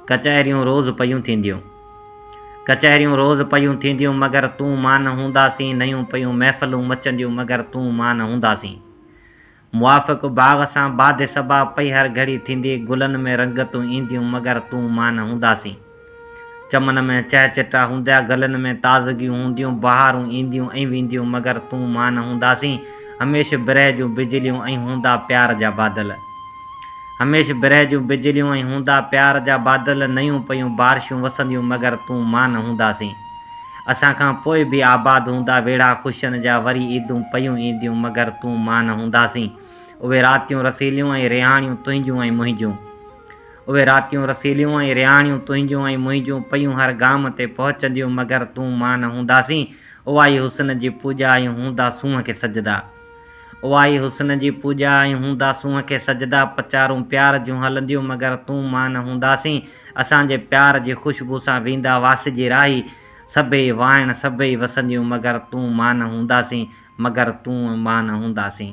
कचहरियूं रोज़ पयूं थींदियूं, कचहरियूं रोज़ पयूं थींदियूं, मगर तूं मां न हूंदासीं। नयूं पयूं महफ़िलूं मचंदियूं, मगर तूं मां न हूंदासीं। मुआफ़िक़ बाग़ सां बादे सबा पई हर घड़ी थींदी, गुलनि में रंगतूं ईंदियूं, मगर तूं मां न हूंदासीं। चमन में चहचटा हूंदा, गलनि में ताज़गियूं हूंदियूं, बहारूं ईंदियूं ऐं वेंदियूं, मगर तूं मां न हूंदासीं। हमेशह बिरह जूं बिजलियूं ऐं हूंदा प्यार जा बादल, हमेशह बिरह जूं बिजलियूं ऐं हूंदा प्यार जा बादल। नयूं पयूं बारिशूं वसंदियूं, मगर तूं मां न हूंदासीं। असां खां पोइ बि आबाद हूंदा वेड़ा ख़ुशियुनि जा, वरी ईदूं पयूं ईंदियूं, मगर तूं मां न हूंदासीं। उहे रातियूं रसीलियूं ऐं रिहाणियूं तुंहिंजियूं ऐं मुंहिंजियूं, उहे रातियूं रसीलियूं ऐं रिहाणियूं तुंहिंजियूं ऐं मुंहिंजियूं, पयूं हर गाम ते पहुचंदियूं, मगर तूं मां न हूंदासीं। उहा ई हुस्न जी पूॼा ऐं हूंदा सूंहं खे सजदा, उहा ई हुस्न जी पूॼा ऐं हूंदा सूंहं खे सजदा। पचारूं प्यार जूं हलंदियूं, मगर तूं मां न हूंदासीं। असांजे प्यार जी ख़ुशबू सां वेंदा वासिजी राही, सभई वाइण सभई वसंदियूं, मगर तूं मां न हूंदासीं, मगर तूं मां न हूंदासीं।